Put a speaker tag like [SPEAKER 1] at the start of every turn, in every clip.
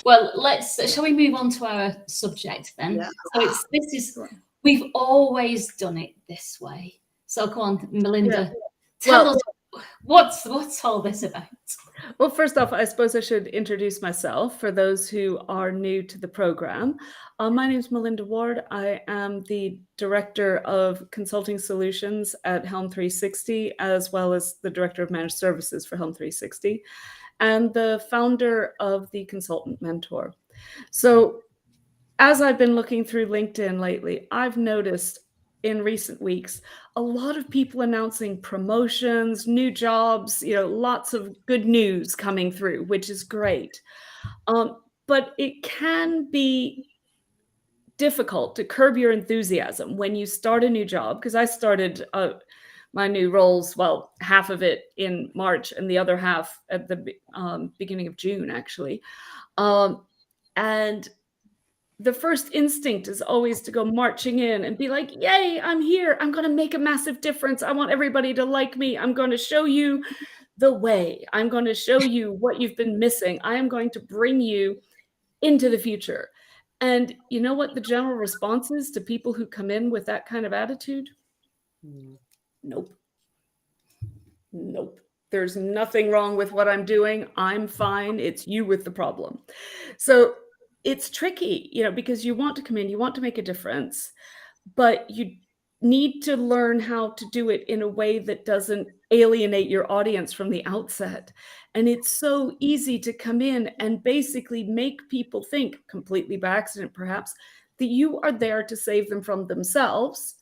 [SPEAKER 1] Well, shall we move on to our subject then?
[SPEAKER 2] Yeah.
[SPEAKER 1] So we've always done it this way. So come on, Melinda, tell us what's all this about?
[SPEAKER 3] Well, first off, I suppose I should introduce myself for those who are new to the program. My name is Melinda Ward. I am the Director of Consulting Solutions at Helm 360, as well as the Director of Managed Services for Helm 360, and the founder of the Consultant Mentor. So as I've been looking through LinkedIn lately, I've noticed in recent weeks a lot of people announcing promotions, new jobs, lots of good news coming through, which is great. But it can be difficult to curb your enthusiasm when you start a new job, because I started my new roles, well, half of it in March and the other half at the beginning of June, actually. And the first instinct is always to go marching in and be like, yay, I'm here. I'm going to make a massive difference. I want everybody to like me. I'm going to show you the way. I'm going to show you what you've been missing. I am going to bring you into the future. And you know what the general response is to people who come in with that kind of attitude? Nope. There's nothing wrong with what I'm doing. I'm fine. It's you with the problem. So it's tricky, because you want to come in, you want to make a difference, but you need to learn how to do it in a way that doesn't alienate your audience from the outset. And it's so easy to come in and basically make people think, completely by accident perhaps, that you are there to save them from themselves,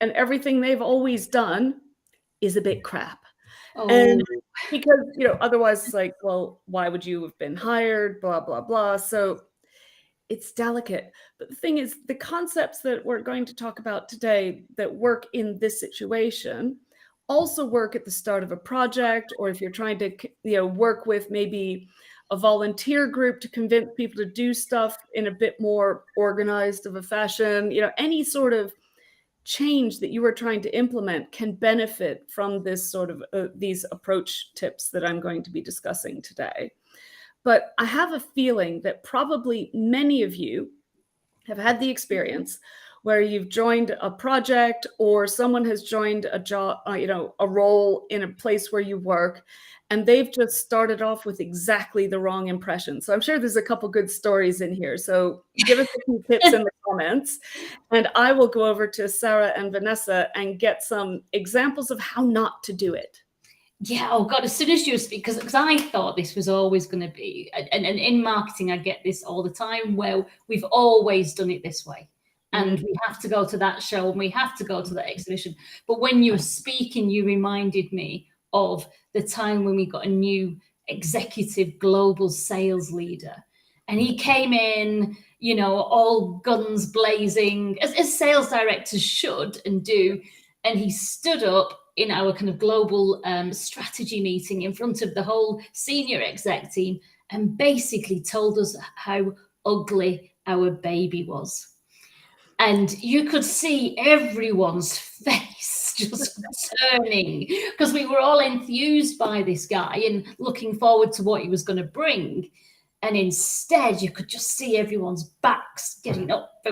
[SPEAKER 3] and everything they've always done is a bit crap. And because, otherwise it's like, well, why would you have been hired, blah, blah, blah. So it's delicate. But the thing is, the concepts that we're going to talk about today that work in this situation also work at the start of a project, or if you're trying to, work with maybe a volunteer group to convince people to do stuff in a bit more organized of a fashion, any sort of change that you are trying to implement can benefit from this sort of these approach tips that I'm going to be discussing today. But I have a feeling that probably many of you have had the experience where you've joined a project, or someone has joined a job, a role in a place where you work, and they've just started off with exactly the wrong impression. So I'm sure there's a couple good stories in here. So give us a few tips in the comments, and I will go over to Sarah and Vanessa and get some examples of how not to do it.
[SPEAKER 1] Yeah, oh God, as soon as you speak, because I thought this was always going to be, and in marketing, I get this all the time, where we've always done it this way. And we have to go to that show and we have to go to that exhibition. But when you were speaking, you reminded me of the time when we got a new executive global sales leader. And he came in, all guns blazing, as sales directors should and do. And he stood up in our kind of global strategy meeting in front of the whole senior exec team and basically told us how ugly our baby was. And you could see everyone's face just turning, because we were all enthused by this guy and looking forward to what he was going to bring. And instead, you could just see everyone's backs getting up.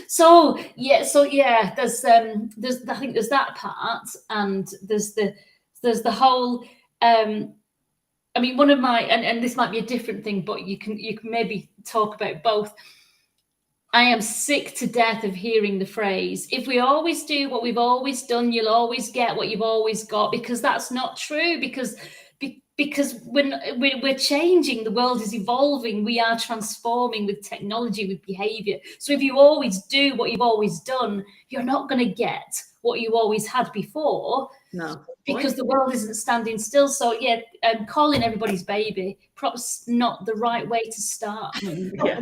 [SPEAKER 1] So yeah, there's I think there's that part, and there's the whole. I mean, one of my and this might be a different thing, but you can maybe talk about both. I am sick to death of hearing the phrase, if we always do what we've always done, you'll always get what you've always got, because that's not true, because when we're changing, the world is evolving, we are transforming with technology, with behavior. So if you always do what you've always done, you're not going to get what you always had before.
[SPEAKER 3] No.
[SPEAKER 1] Because the world isn't standing still. So yeah, calling everybody's baby, perhaps not the right way to start.
[SPEAKER 2] Yeah.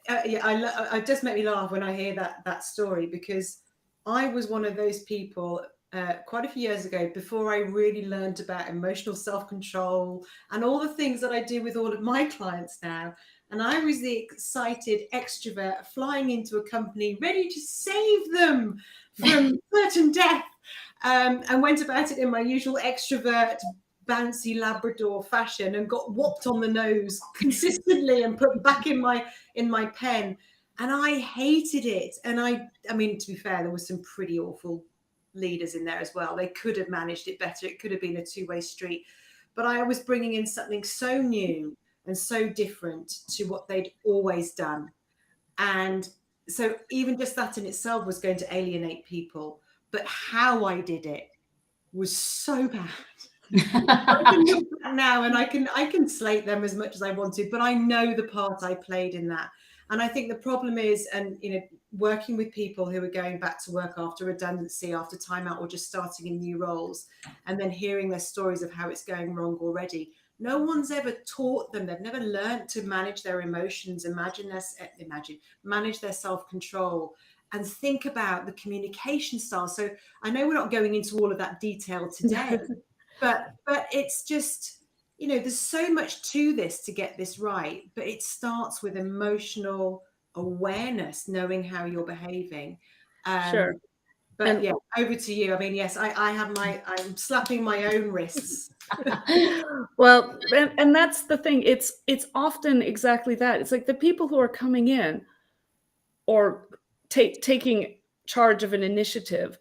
[SPEAKER 2] It just made me laugh when I hear that story, because I was one of those people quite a few years ago, before I really learned about emotional self-control and all the things that I do with all of my clients now. And I was the excited extrovert flying into a company ready to save them from certain death, and went about it in my usual extrovert bouncy Labrador fashion and got whopped on the nose consistently and put back in my pen. And I hated it. And I mean, to be fair, there was some pretty awful leaders in there as well. They could have managed it better. It could have been a two-way street. But I was bringing in something so new and so different to what they'd always done. And so even just that in itself was going to alienate people. But how I did it was so bad. I can look back now and I can slate them as much as I want to, but I know the part I played in that. And I think the problem is, and working with people who are going back to work after redundancy, after timeout, or just starting in new roles, and then hearing their stories of how it's going wrong already. No one's ever taught them. They've never learned to manage their emotions, manage their self-control, and think about the communication style. So I know we're not going into all of that detail today, but it's just, there's so much to this to get this right. But it starts with emotional awareness, knowing how you're behaving.
[SPEAKER 3] Sure.
[SPEAKER 2] But yeah, over to you. I mean, yes, I'm slapping my own wrists.
[SPEAKER 3] Well, and that's the thing. It's often exactly that. It's like the people who are coming in or taking charge of an initiative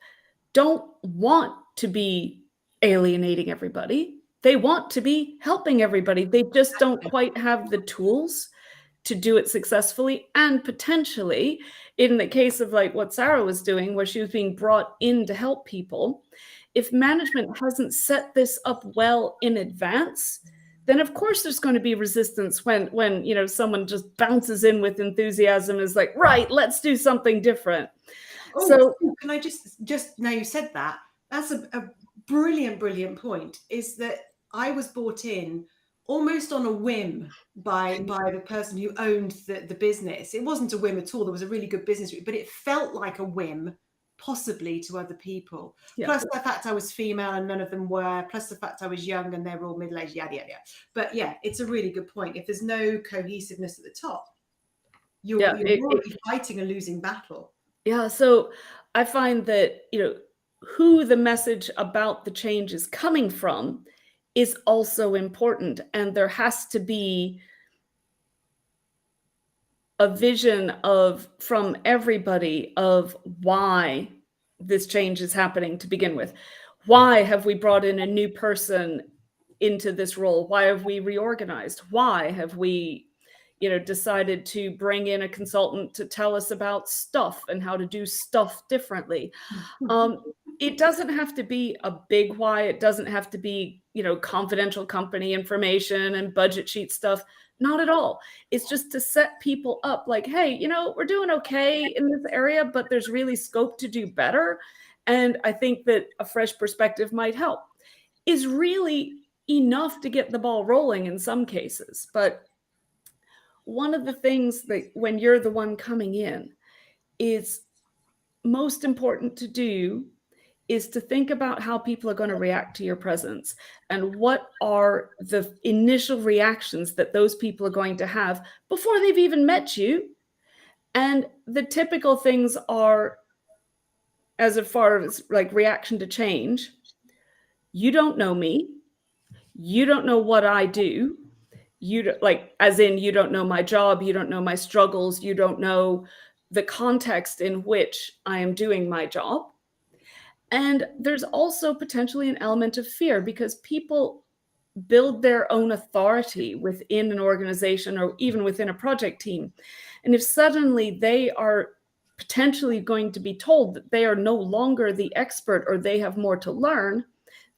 [SPEAKER 3] don't want to be alienating everybody. They want to be helping everybody. They just don't quite have the tools to do it successfully. And potentially, in the case of like what Sarah was doing, where she was being brought in to help people, if management hasn't set this up well in advance, then of course there's going to be resistance when someone just bounces in with enthusiasm, is like, right, let's do something different.
[SPEAKER 2] So can I just now you said that, that's a brilliant point, is that I was brought in almost on a whim by the person who owned the business. It wasn't a whim at all. There was a really good business, but it felt like a whim, possibly, to other people. Yeah. Plus the fact I was female and none of them were, plus the fact I was young and they were all middle-aged, yada. But yeah, it's a really good point. If there's no cohesiveness at the top, you're already fighting a losing battle.
[SPEAKER 3] Yeah, so I find that, who the message about the change is coming from is also important. And there has to be a vision from everybody of why this change is happening to begin with. Why have we brought in a new person into this role? Why have we reorganized? Why have we decided to bring in a consultant to tell us about stuff and how to do stuff differently? It doesn't have to be a big why. It doesn't have to be, confidential company information and budget sheet stuff. Not at all. It's just to set people up like, hey, we're doing okay in this area, but there's really scope to do better. And I think that a fresh perspective might help. Is really enough to get the ball rolling in some cases. But one of the things that when you're the one coming in is most important to do is to think about how people are going to react to your presence and what are the initial reactions that those people are going to have before they've even met you. And the typical things are, as far as like reaction to change, you don't know me. You don't know what I do. As in, you don't know my job. You don't know my struggles. You don't know the context in which I am doing my job. And there's also potentially an element of fear because people build their own authority within an organization or even within a project team. And if suddenly they are potentially going to be told that they are no longer the expert or they have more to learn,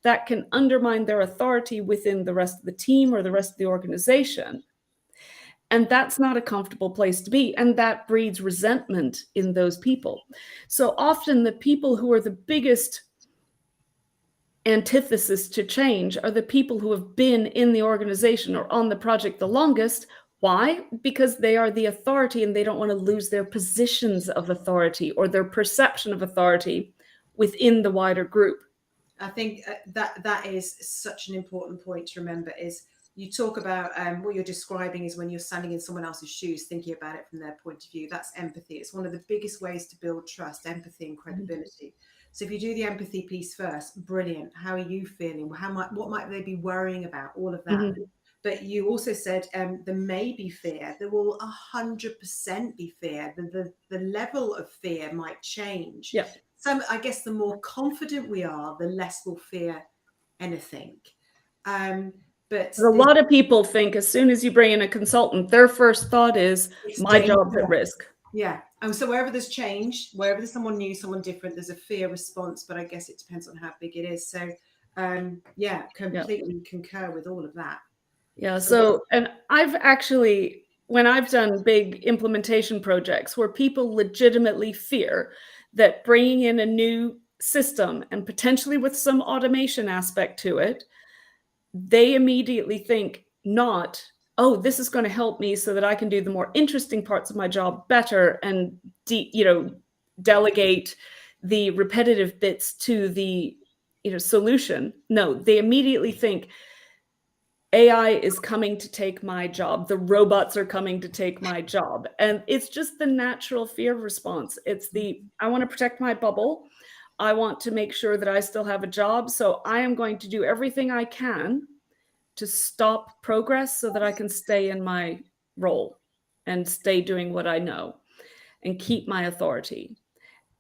[SPEAKER 3] that can undermine their authority within the rest of the team or the rest of the organization. And that's not a comfortable place to be. And that breeds resentment in those people. So often the people who are the biggest antithesis to change are the people who have been in the organization or on the project the longest. Why? Because they are the authority and they don't want to lose their positions of authority or their perception of authority within the wider group.
[SPEAKER 2] I think that is such an important point to remember is you talk about what you're describing is when you're standing in someone else's shoes, thinking about it from their point of view. That's empathy. It's one of the biggest ways to build trust, empathy and credibility. So if you do the empathy piece first, brilliant. How are you feeling? What might they be worrying about? All of that.
[SPEAKER 3] Mm-hmm.
[SPEAKER 2] But you also said there may be fear. There will 100% be fear. The level of fear might change.
[SPEAKER 3] Yeah.
[SPEAKER 2] I guess the more confident we are, the less we'll fear anything. But
[SPEAKER 3] A lot of people think as soon as you bring in a consultant, their first thought is my job's at risk.
[SPEAKER 2] Yeah. And so wherever there's change, wherever there's someone new, someone different, there's a fear response, but I guess it depends on how big it is. So completely concur with all of that.
[SPEAKER 3] Yeah. So, and I've actually, when I've done big implementation projects where people legitimately fear that bringing in a new system and potentially with some automation aspect to it, they immediately think not, oh, this is going to help me so that I can do the more interesting parts of my job better and, delegate the repetitive bits to the, solution. No, they immediately think AI is coming to take my job. The robots are coming to take my job. And it's just the natural fear response. It's I want to protect my bubble. I want to make sure that I still have a job. So I am going to do everything I can to stop progress so that I can stay in my role and stay doing what I know and keep my authority.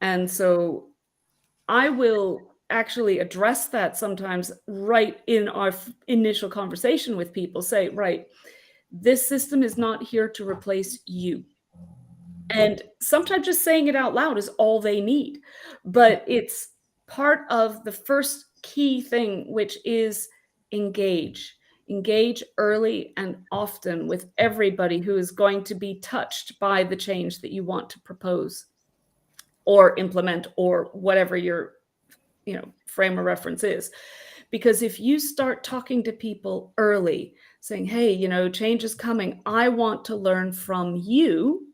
[SPEAKER 3] And so I will actually address that sometimes right in our initial conversation with people. Say, right, this system is not here to replace you. And sometimes just saying it out loud is all they need. But it's part of the first key thing, which is engage. Engage early and often with everybody who is going to be touched by the change that you want to propose or implement or whatever your frame of reference is. Because if you start talking to people early, saying, hey, change is coming, I want to learn from you.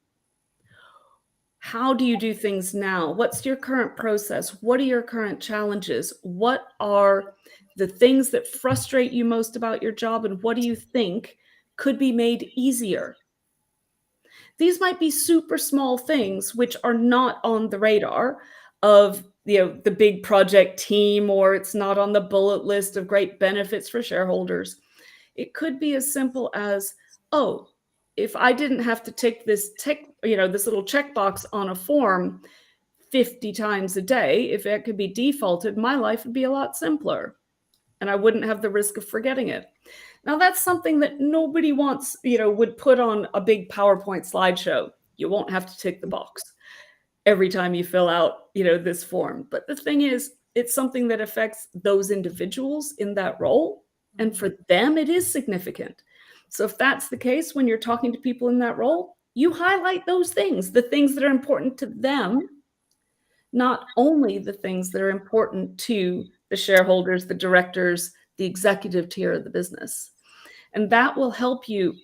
[SPEAKER 3] How do you do things now? What's your current process? What are your current challenges? What are the things that frustrate you most about your job? And what do you think could be made easier? These might be super small things which are not on the radar of the big project team, or it's not on the bullet list of great benefits for shareholders. It could be as simple as, oh, if I didn't have to tick this little checkbox on a form 50 times a day, if it could be defaulted, my life would be a lot simpler and I wouldn't have the risk of forgetting it. Now, that's something that nobody wants, would put on a big PowerPoint slideshow. You won't have to tick the box every time you fill out, this form. But the thing is, it's something that affects those individuals in that role. And for them, it is significant. So if that's the case, when you're talking to people in that role, you highlight those things, the things that are important to them, not only the things that are important to the shareholders, the directors, the executive tier of the business. And that will help you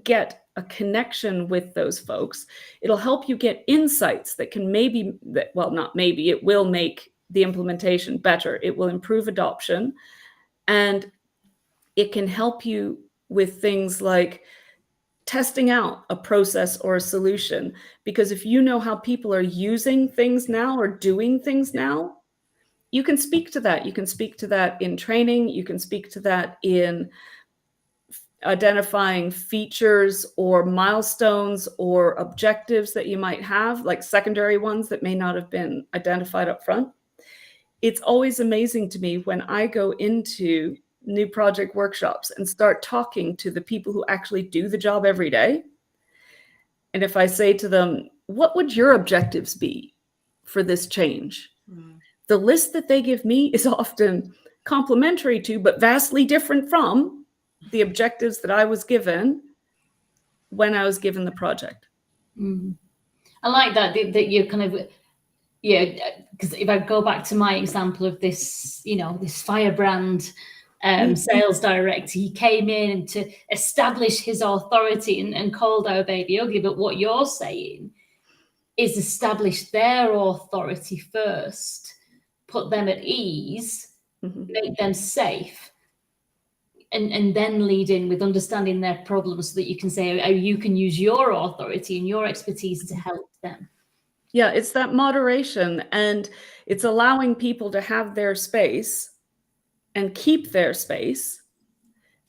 [SPEAKER 3] get a connection with those folks. It'll help you get insights that can it will make the implementation better. It will improve adoption, and it can help you with things like testing out a process or a solution. Because if you know how people are using things now or doing things now, you can speak to that. You can speak to that in training. You can speak to that in identifying features or milestones or objectives that you might have, like secondary ones that may not have been identified up front. It's always amazing to me when I go into new project workshops and start talking to the people who actually do the job every day. And if I say to them, what would your objectives be for this change? The list that they give me is often complementary to, but vastly different from, the objectives that I was given when I was given the project.
[SPEAKER 1] I like that you're kind of, because if I go back to my example of this, this firebrand sales director, he came in to establish his authority and called our baby ugly. But what you're saying is establish their authority first, put them at ease, make them safe, and then lead in with understanding their problems so that you can say, oh, you can use your authority and your expertise to help them.
[SPEAKER 3] Yeah, it's that moderation, and it's allowing people to have their space and keep their space,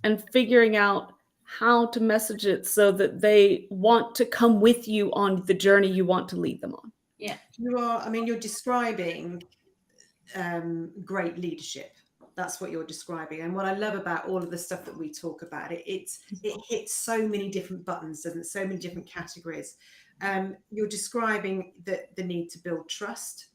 [SPEAKER 3] and figuring out how to message it so that they want to come with you on the journey you want to lead them on.
[SPEAKER 1] Yeah.
[SPEAKER 2] You're describing great leadership. That's what you're describing. And what I love about all of the stuff that we talk about, it hits so many different buttons, doesn't it? So many different categories. You're describing the need to build trust.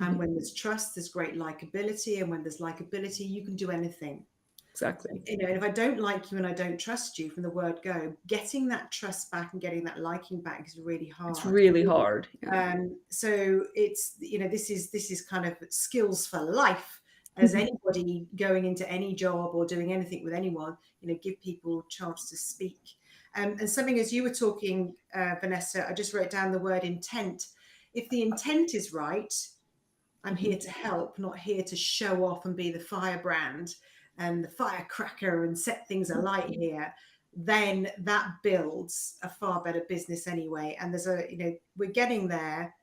[SPEAKER 2] And when there's trust, there's great likability. And when there's likability, you can do anything.
[SPEAKER 3] Exactly.
[SPEAKER 2] You know, and if I don't like you and I don't trust you from the word go, getting that trust back and getting that liking back is really hard.
[SPEAKER 3] It's really hard. Yeah.
[SPEAKER 2] So it's, you know, this is kind of skills for life. As anybody going into any job or doing anything with anyone, you know, give people a chance to speak. And something, as you were talking, Vanessa, I just wrote down the word intent. If the intent is right, I'm here to help, not here to show off and be the firebrand and the firecracker and set things alight here, then that builds a far better business anyway. And there's we're getting there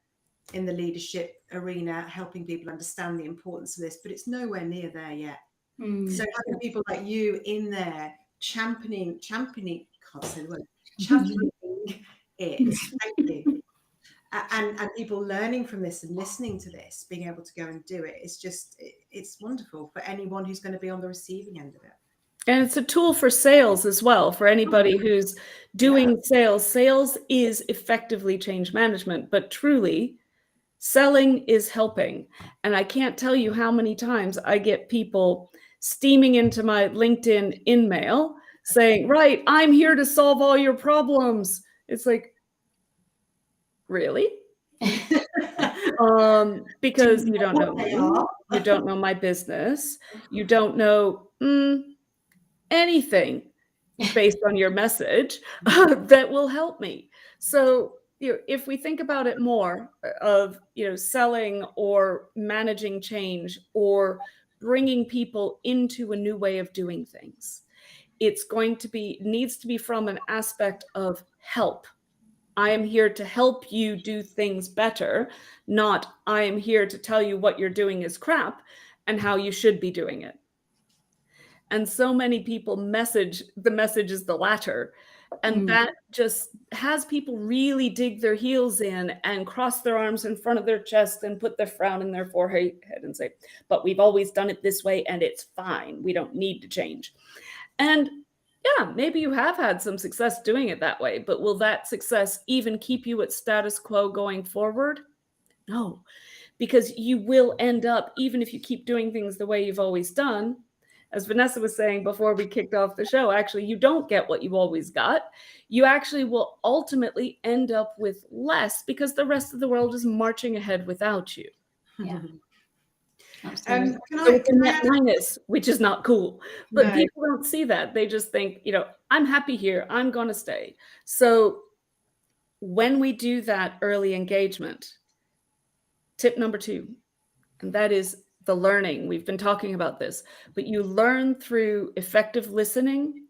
[SPEAKER 2] in the leadership arena, helping people understand the importance of this, but it's nowhere near there yet. So having people like you in there championing, can't say the word, championing it, thank you. And people learning from this and listening to this, being able to go and do it, it's wonderful for anyone who's going to be on the receiving end of it.
[SPEAKER 3] And it's a tool for sales as well, for anybody who's doing sales. Sales is effectively change management, but truly, selling is helping. And I can't tell you how many times I get people steaming into my LinkedIn in-mail saying, right, I'm here to solve all your problems. It's like, really? Because you don't know me, you don't know my business, you don't know anything based on your message that will help me. So, you know, if we think about it more of, you know, selling or managing change or bringing people into a new way of doing things, it's needs to be from an aspect of help. I am here to help you do things better, not I am here to tell you what you're doing is crap and how you should be doing it. And so many people the message is the latter. And that just has people really dig their heels in and cross their arms in front of their chest and put their frown in their forehead and say, but we've always done it this way and it's fine. We don't need to change. And yeah, maybe you have had some success doing it that way, but will that success even keep you at status quo going forward? No, because you will end up, even if you keep doing things the way you've always done, as Vanessa was saying before we kicked off the show, actually, you don't get what you've always got. You actually will ultimately end up with less because the rest of the world is marching ahead without you.
[SPEAKER 1] Yeah.
[SPEAKER 3] So it's a net minus, which is not cool. But people don't see that. They just think, you know, I'm happy here. I'm going to stay. So when we do that early engagement, tip number 2, and that is the learning. We've been talking about this, but you learn through effective listening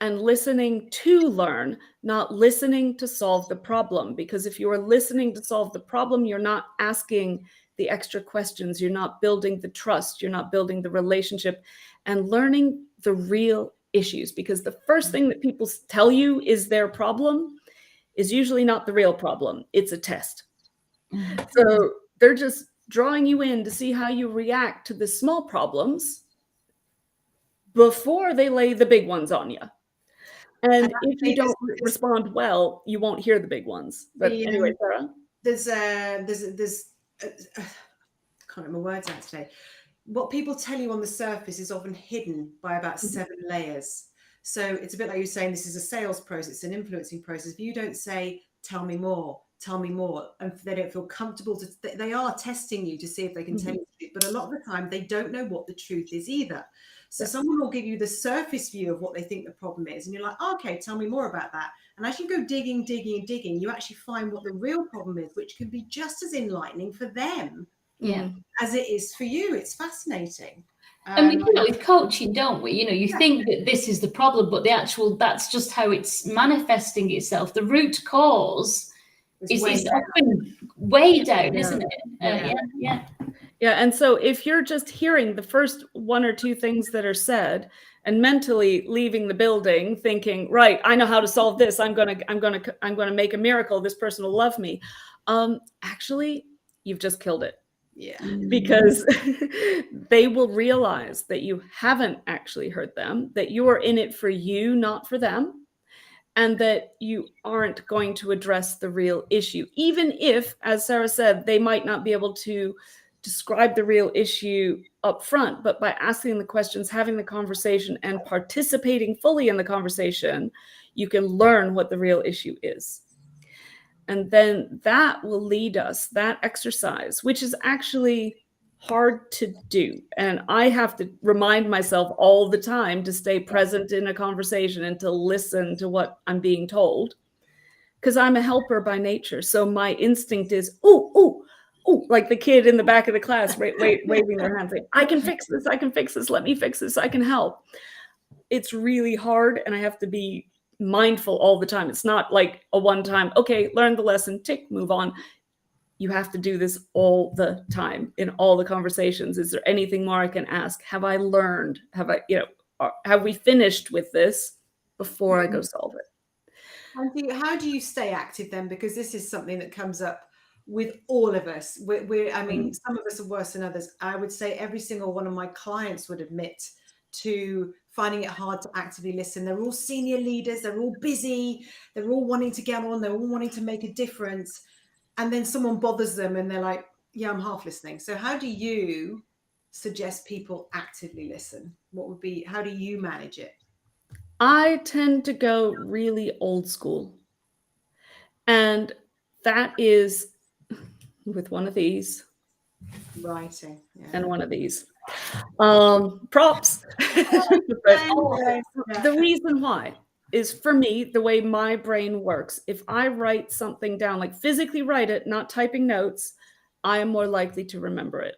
[SPEAKER 3] and listening to learn, not listening to solve the problem. Because if you are listening to solve the problem, you're not asking the extra questions, you're not building the trust, you're not building the relationship and learning the real issues. Because the first thing that people tell you is their problem is usually not the real problem. It's a test. So they're just drawing you in to see how you react to the small problems before they lay the big ones on you. And if you don't respond well, you won't hear the big ones. But anyway, Sarah?
[SPEAKER 2] I can't remember words out today. What people tell you on the surface is often hidden by about 7 layers. So it's a bit like you're saying, this is a sales process, an influencing process. If you don't say, tell me more, and they don't feel comfortable they are testing you to see if they can tell you the truth. But a lot of the time they don't know what the truth is either. So someone will give you the surface view of what they think the problem is. And you're like, oh, okay, tell me more about that. And as you go digging, you actually find what the real problem is, which can be just as enlightening for them as it is for you. It's fascinating.
[SPEAKER 1] And we do it with coaching, don't we? You know, you think that this is the problem, but that's just how it's manifesting itself. The root cause
[SPEAKER 2] It's way down.
[SPEAKER 1] often way down,
[SPEAKER 3] Yeah.
[SPEAKER 1] isn't it? Yeah.
[SPEAKER 3] Yeah, and so if you're just hearing the first one or two things that are said and mentally leaving the building thinking, right, I know how to solve this. I'm gonna make a miracle. This person will love me. Actually, you've just killed it.
[SPEAKER 2] Yeah.
[SPEAKER 3] Because they will realize that you haven't actually heard them, that you are in it for you, not for them, and that you aren't going to address the real issue. Even if, as Sarah said, they might not be able to describe the real issue up front, but by asking the questions, having the conversation, and participating fully in the conversation, you can learn what the real issue is. And then that will lead us, that exercise, which is actually hard to do. And I have to remind myself all the time to stay present in a conversation and to listen to what I'm being told, because I'm a helper by nature. So my instinct is, ooh, like the kid in the back of the class, waving their hands, like, I can fix this, let me fix this, I can help. It's really hard, and I have to be mindful all the time. It's not like a one-time, okay, learn the lesson, tick, move on. You have to do this all the time in all the conversations. Is there anything more I can ask? Have I learned? Have we finished with this before I go solve it?
[SPEAKER 2] And how do you stay active then? Because this is something that comes up with all of us. I mean, some of us are worse than others. I would say every single one of my clients would admit to finding it hard to actively listen. They're all senior leaders. They're all busy. They're all wanting to get on. They're all wanting to make a difference. And then someone bothers them and they're like, yeah, I'm half listening. So how do you suggest people actively listen? How do you manage it?
[SPEAKER 3] I tend to go really old school. And that is with one of these.
[SPEAKER 2] Writing. Yeah.
[SPEAKER 3] And one of these. Props. The reason why is, for me, the way my brain works. If I write something down, like physically write it, not typing notes, I am more likely to remember it.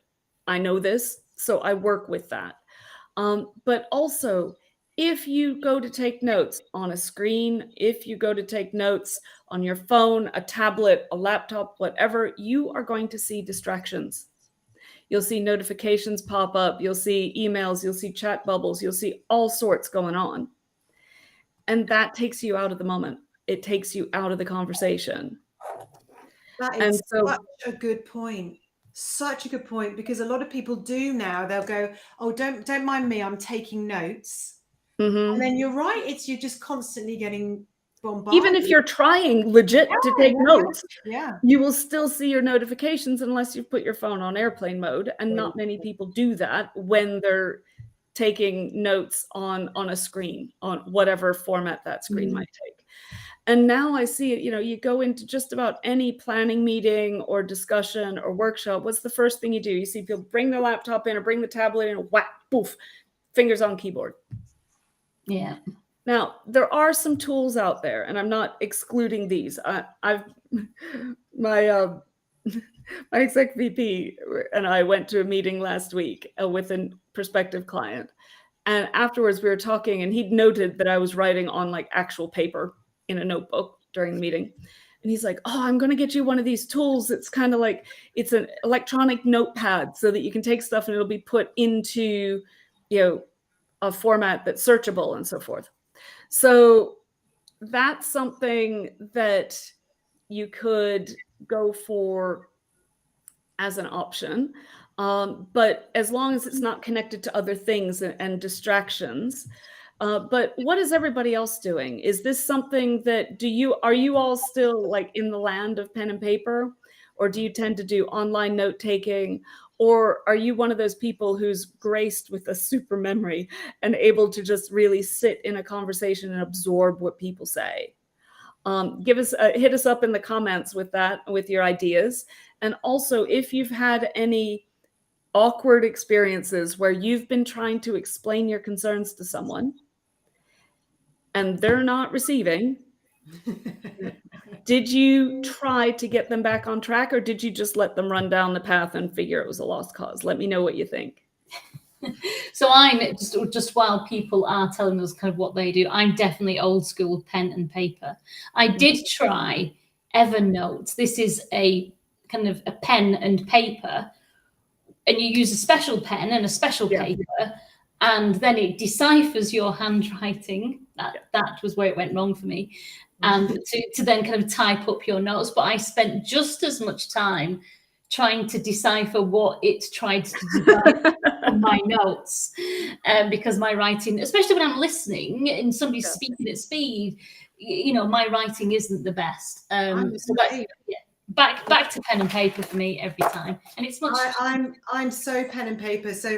[SPEAKER 3] I know this, so I work with that. But also, if you go to take notes on a screen, if you go to take notes on your phone, a tablet, a laptop, whatever, you are going to see distractions. You'll see notifications pop up. You'll see emails. You'll see chat bubbles. You'll see all sorts going on. And that takes you out of the moment. It takes you out of the conversation.
[SPEAKER 2] That is such a good point. Such a good point, because a lot of people do now. They'll go, oh, don't mind me, I'm taking notes. And then you're right. You're just constantly getting bombarded.
[SPEAKER 3] Even if you're trying legit to take notes,
[SPEAKER 2] yeah,
[SPEAKER 3] you will still see your notifications unless you've put your phone on airplane mode. And not many people do that when they're taking notes on a screen, on whatever format that screen might take. And now I see it, you go into just about any planning meeting or discussion or workshop. What's the first thing you do? You see people bring their laptop in or bring the tablet in, whack, poof, fingers on keyboard.
[SPEAKER 1] Yeah.
[SPEAKER 3] Now, there are some tools out there, and I'm not excluding these. My exec VP and I went to a meeting last week with a prospective client. And afterwards we were talking, and he'd noted that I was writing on like actual paper in a notebook during the meeting. And he's like, oh, I'm going to get you one of these tools. It's kind of like, it's an electronic notepad so that you can take stuff and it'll be put into, a format that's searchable and so forth. So that's something that you could go for as an option. But as long as it's not connected to other things and distractions. But what is everybody else doing? Is this something that are you all still like in the land of pen and paper? Or do you tend to do online note taking? Or are you one of those people who's graced with a super memory and able to just really sit in a conversation and absorb what people say? Hit us up in the comments with that, with your ideas. And also, if you've had any awkward experiences where you've been trying to explain your concerns to someone and they're not receiving, did you try to get them back on track, or did you just let them run down the path and figure it was a lost cause? Let me know what you think.
[SPEAKER 1] So I'm just while people are telling us kind of what they do, I'm definitely old school pen and paper. I did try Evernote. This is a kind of a pen and paper, and you use a special pen and a special paper, and then it deciphers your handwriting. That was where it went wrong for me. And to then kind of type up your notes. But I spent just as much time trying to decipher what it tried to decipher from my notes, because my writing, especially when I'm listening and somebody's speaking at speed, you know, my writing isn't the best. So back to pen and paper for me every time, and it's much.
[SPEAKER 2] I'm so pen and paper. So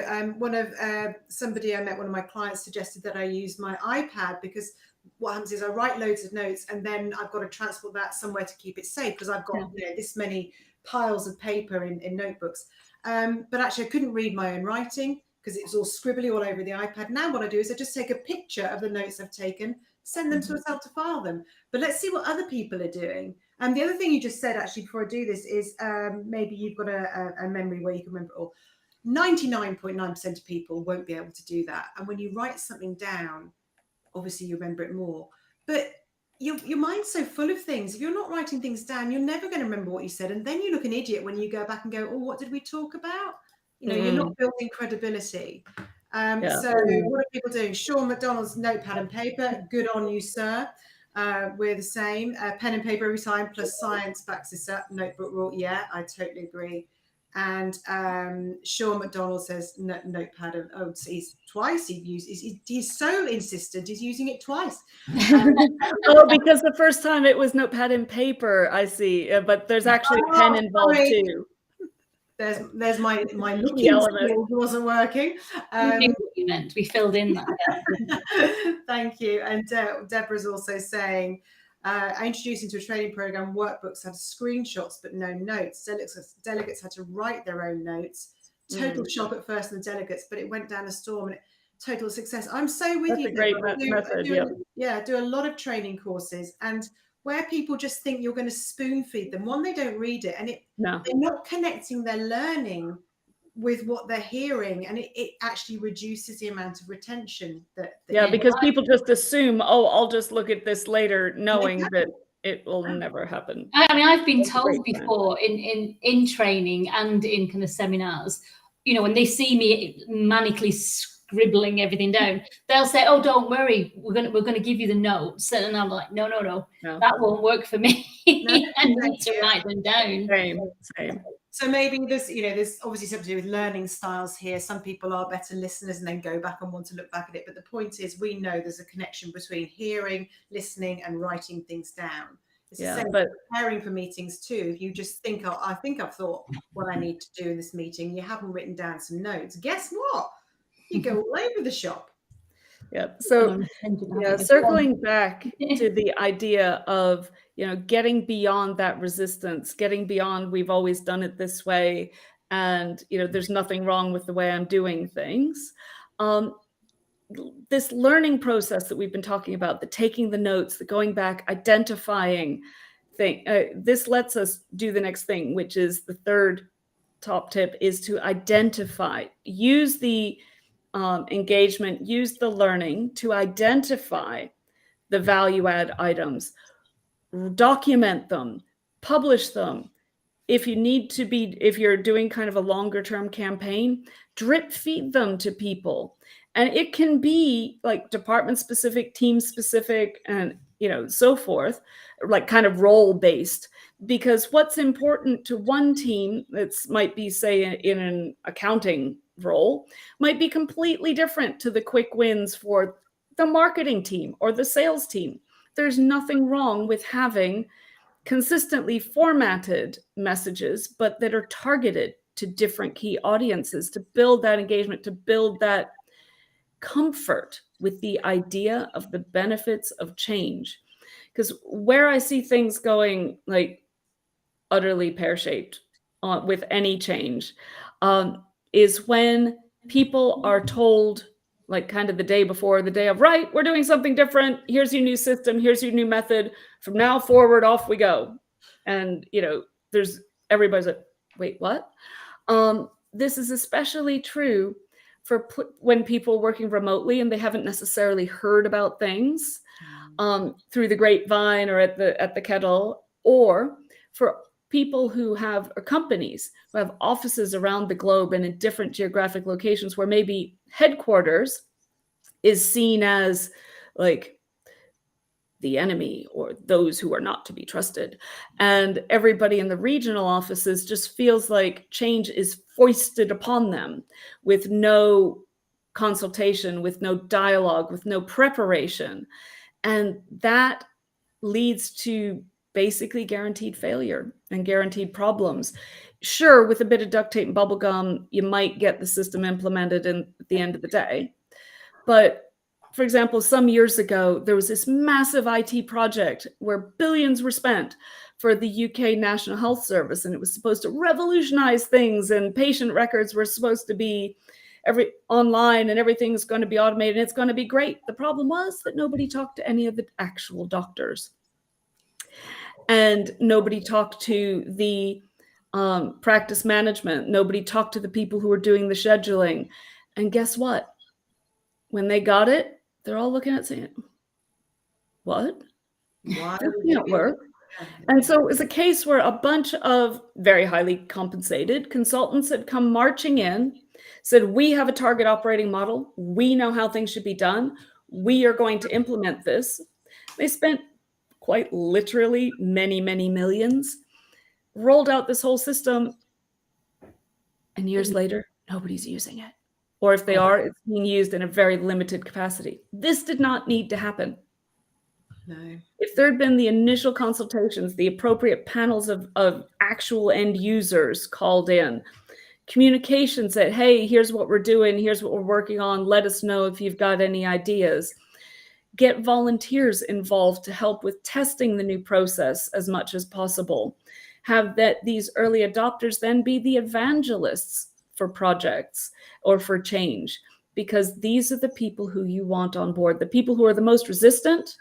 [SPEAKER 2] somebody I met, one of my clients, suggested that I use my iPad, because what happens is I write loads of notes and then I've got to transport that somewhere to keep it safe, because I've got this many piles of paper in notebooks. But actually I couldn't read my own writing because it was all scribbly all over the iPad. Now what I do is I just take a picture of the notes I've taken, send them to myself to file them. But let's see what other people are doing. And the other thing you just said, actually, before I do this, is maybe you've got a memory where you can remember it all. 99.9% of people won't be able to do that. And when you write something down, obviously you remember it more. But your mind's so full of things. If you're not writing things down, you're never going to remember what you said. And then you look an idiot when you go back and go, oh, what did we talk about? You know, you're not building credibility. So what are people doing? Sean McDonald's notepad and paper. Good on you, sir. We're the same. Pen and paper every time, plus science backs this up. Notebook rule. Yeah, I totally agree. And Sean McDonald says notepad. He's twice. He's so insistent. He's using it twice.
[SPEAKER 3] Oh, because the first time it was notepad and paper. I see, but there's actually a pen involved too.
[SPEAKER 2] There's my looking skill wasn't working.
[SPEAKER 1] You meant we filled in that.
[SPEAKER 2] Thank you. And Deborah's also saying, I introduced into a training program workbooks had screenshots but no notes. Delegates had to write their own notes. Total shock at first in the delegates, but it went down a storm and total success. I'm so with you.
[SPEAKER 3] That's a great method.
[SPEAKER 2] I do a lot of training courses, and where people just think you're going to spoon feed them. One, they don't read it, and they're not connecting their learning with what they're hearing, and it actually reduces the amount of retention that
[SPEAKER 3] because people just assume, oh, I'll just look at this later, knowing that it will never happen.
[SPEAKER 1] I mean, I've been told before in training and in kind of seminars, you know, when they see me manically scribbling everything down, they'll say, oh, don't worry, we're gonna give you the notes. And I'm like, no, that won't work for me. I need to write them down.
[SPEAKER 3] Same.
[SPEAKER 2] So maybe there's obviously something to do with learning styles here. Some people are better listeners and then go back and want to look back at it. But the point is, we know there's a connection between hearing, listening, and writing things down. It's the same with preparing for meetings too. If you just think, oh, I think I've thought what I need to do in this meeting, you haven't written down some notes. Guess what? You go all over the shop.
[SPEAKER 3] So circling back to the idea of, getting beyond that resistance, getting beyond we've always done it this way, and there's nothing wrong with the way I'm doing things. This learning process that we've been talking about, the taking the notes, the going back, identifying thing, this lets us do the next thing, which is the third top tip, is to identify, use the engagement, use the learning to identify the value add items, document them, publish them. If you're doing kind of a longer term campaign, drip feed them to people. And it can be like department specific, team specific, and so forth, like kind of role based, because what's important to one team might be, say, in an accounting role, might be completely different to the quick wins for the marketing team or the sales team. There's nothing wrong with having consistently formatted messages, but that are targeted to different key audiences, to build that engagement, to build that comfort with the idea of the benefits of change. Because where I see things going like utterly pear-shaped with any change is when people are told, like kind of the day before, the day of, right, we're doing something different. Here's your new system. Here's your new method. From now forward, off we go. And, everybody's like, wait, what? This is especially true for when people working remotely and they haven't necessarily heard about things through the grapevine or at the kettle. or for people who have, or companies who have offices around the globe and in different geographic locations where maybe headquarters is seen as like the enemy or those who are not to be trusted. And everybody in the regional offices just feels like change is foisted upon them with no consultation, with no dialogue, with no preparation. And that leads to basically guaranteed failure and guaranteed problems. Sure, with a bit of duct tape and bubble gum, you might get the system implemented at the end of the day. But for example, some years ago, there was this massive IT project where billions were spent for the UK National Health Service, and it was supposed to revolutionize things, and patient records were supposed to be online, and everything's going to be automated, and it's going to be great. The problem was that nobody talked to any of the actual doctors, and nobody talked to the practice management. Nobody talked to the people who were doing the scheduling. And guess what? When they got it, they're all looking at it saying, what?
[SPEAKER 2] Why
[SPEAKER 3] This
[SPEAKER 2] would you
[SPEAKER 3] can't
[SPEAKER 2] do
[SPEAKER 3] work.
[SPEAKER 2] that?
[SPEAKER 3] And so it was a case where a bunch of very highly compensated consultants had come marching in, said, we have a target operating model. We know how things should be done. We are going to implement this. They spent quite literally many, many millions, rolled out this whole system, and years later, nobody's using it. Or if they are, it's being used in a very limited capacity. This did not need to happen.
[SPEAKER 2] No.
[SPEAKER 3] If there had been the initial consultations, the appropriate panels of actual end users called in, communication said, hey, here's what we're doing, here's what we're working on, let us know if you've got any ideas. Get volunteers involved to help with testing the new process as much as possible. Have these early adopters then be the evangelists for projects or for change, because these are the people who you want on board. The people who are the most resistant,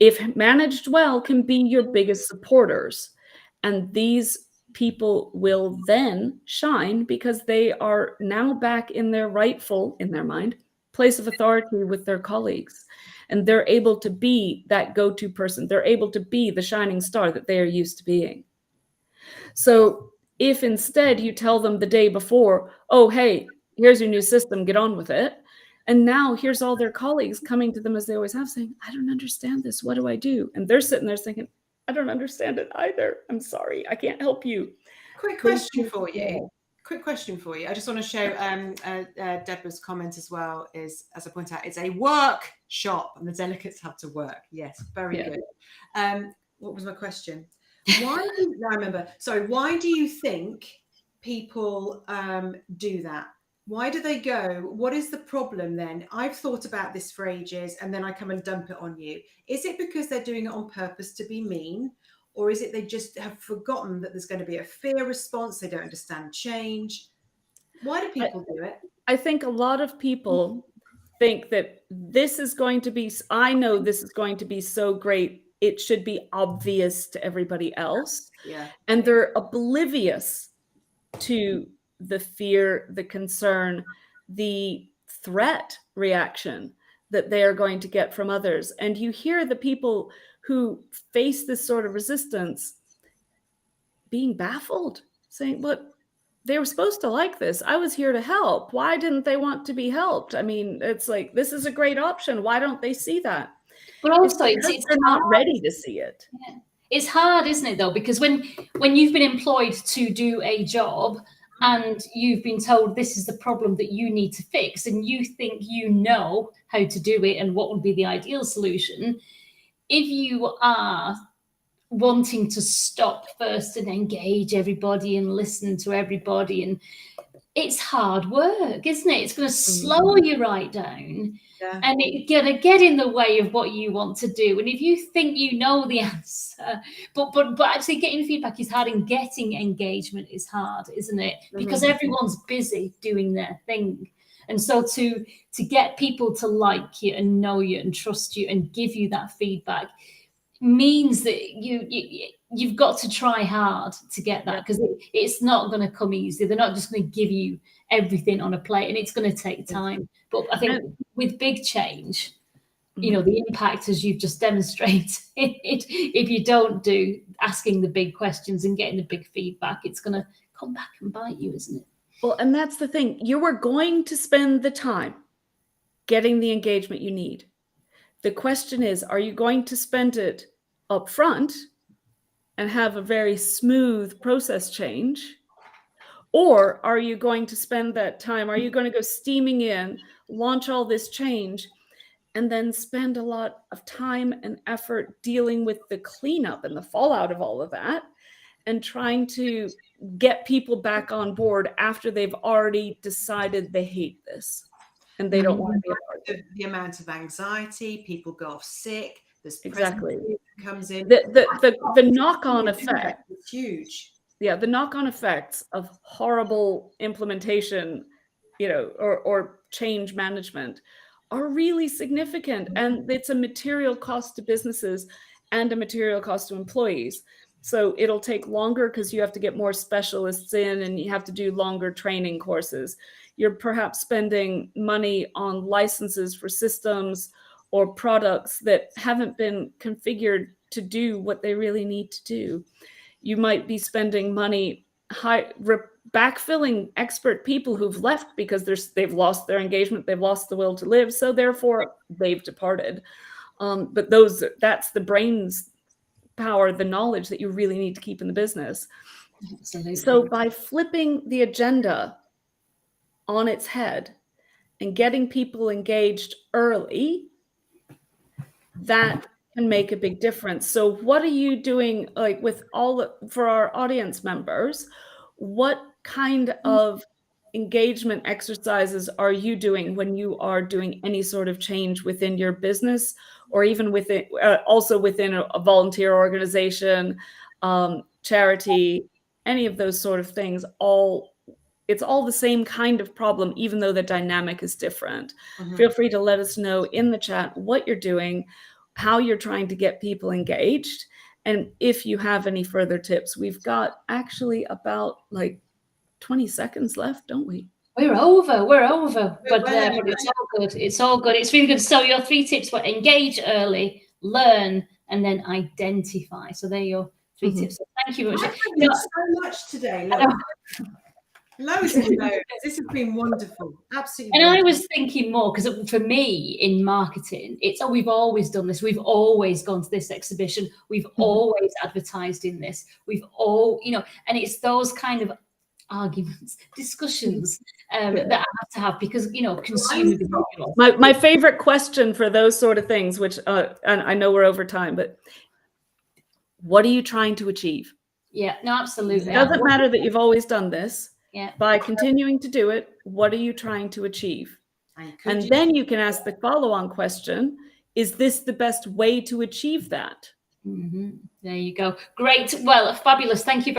[SPEAKER 3] if managed well, can be your biggest supporters. And these people will then shine because they are now back in their rightful, in their mind, place of authority with their colleagues. And they're able to be that go-to person. They're able to be the shining star that they are used to being. So if instead you tell them the day before, oh, hey, here's your new system, get on with it. And now here's all their colleagues coming to them as they always have, saying, I don't understand this. What do I do? And they're sitting there thinking, I don't understand it either. I'm sorry. I can't help you.
[SPEAKER 2] Quick question for you. I just want to show Deborah's comment as well, is, as I point out, it's a workshop and the delegates have to work. Yes, very good. What was my question? Why do you think people do that? Why do they go? What is the problem then? I've thought about this for ages and then I come and dump it on you. Is it because they're doing it on purpose to be mean? Or is it they just have forgotten that there's going to be a fear response? They don't understand change. Why do people do it?
[SPEAKER 3] I think a lot of people think that this is going to be, I know this is going to be so great, it should be obvious to everybody else.
[SPEAKER 2] Yeah.
[SPEAKER 3] And they're oblivious to the fear, the concern, the threat reaction that they are going to get from others. And you hear the people who face this sort of resistance being baffled, saying, look, they were supposed to like this. I was here to help. Why didn't they want to be helped? I mean, it's like, this is a great option. Why don't they see that?
[SPEAKER 1] But also,
[SPEAKER 3] it's they're not ready to see it.
[SPEAKER 1] Yeah. It's hard, isn't it, though? Because when you've been employed to do a job and you've been told this is the problem that you need to fix, and you think you know how to do it and what would be the ideal solution, if you are wanting to stop first and engage everybody and listen to everybody, and it's hard work, isn't it? It's going to slow you right down.
[SPEAKER 2] Yeah.
[SPEAKER 1] And it's going to get in the way of what you want to do. And if you think you know the answer, but actually getting feedback is hard, and getting engagement is hard, isn't it? Because everyone's busy doing their thing. And so to get people to like you and know you and trust you and give you that feedback means that you've got to try hard to get that, because it's not going to come easy. They're not just going to give you everything on a plate, and it's going to take time. But I think with big change, you know, the impact, as you've just demonstrated, if you don't do asking the big questions and getting the big feedback, it's going to come back and bite you, isn't it?
[SPEAKER 3] Well, and that's the thing. You are going to spend the time getting the engagement you need. The question is, are you going to spend it up front and have a very smooth process change? Or are you going to spend that time? Are you going to go steaming in, launch all this change, and then spend a lot of time and effort dealing with the cleanup and the fallout of all of that, and trying to get people back on board after they've already decided they hate this and they don't want to be a part of it?
[SPEAKER 2] The amount of anxiety, people go off sick, there's
[SPEAKER 3] Exactly.
[SPEAKER 2] comes in.
[SPEAKER 3] The knock-on effect
[SPEAKER 2] is huge.
[SPEAKER 3] Yeah, the knock-on effects of horrible implementation, you know, or change management are really significant. And it's a material cost to businesses and a material cost to employees. So it'll take longer because you have to get more specialists in and you have to do longer training courses. You're perhaps spending money on licenses for systems or products that haven't been configured to do what they really need to do. You might be spending money backfilling expert people who've left because they've lost their engagement, they've lost the will to live, so therefore they've departed. But that's the brain's power, the knowledge that you really need to keep in the business.
[SPEAKER 1] Absolutely.
[SPEAKER 3] So by flipping the agenda on its head and getting people engaged early, that can make a big difference. So what are you doing, like, for our audience members? What kind of engagement exercises are you doing when you are doing any sort of change within your business, or even within also within a volunteer organization, charity, any of those sort of things? It's all the same kind of problem, even though the dynamic is different. Feel free to let us know in the chat what you're doing, how you're trying to get people engaged, and if you have any further tips. We've got actually about like 20 seconds left, don't we?
[SPEAKER 1] We're over, but it's all good. It's all good. It's really good. So your 3 tips were engage early, learn, and then identify. So there are your 3 tips. So thank you very much.
[SPEAKER 2] I've learned so much today. Loads of notes. This has been wonderful. Absolutely.
[SPEAKER 1] And
[SPEAKER 2] wonderful.
[SPEAKER 1] I was thinking more, because for me in marketing, we've always done this. We've always gone to this exhibition. We've always advertised in this. We've all, you know, and it's those kind of arguments, discussions that I have to have, because, you know, consumer behavior.
[SPEAKER 3] My favorite question for those sort of things, which and I know we're over time, but what are you trying to achieve?
[SPEAKER 1] Yeah, no, absolutely.
[SPEAKER 3] It doesn't matter that you've always done this.
[SPEAKER 1] Yeah.
[SPEAKER 3] By continuing to do it, what are you trying to achieve? And then you can ask the follow-on question, is this the best way to achieve that?
[SPEAKER 1] There you go. Great. Well, fabulous. Thank you.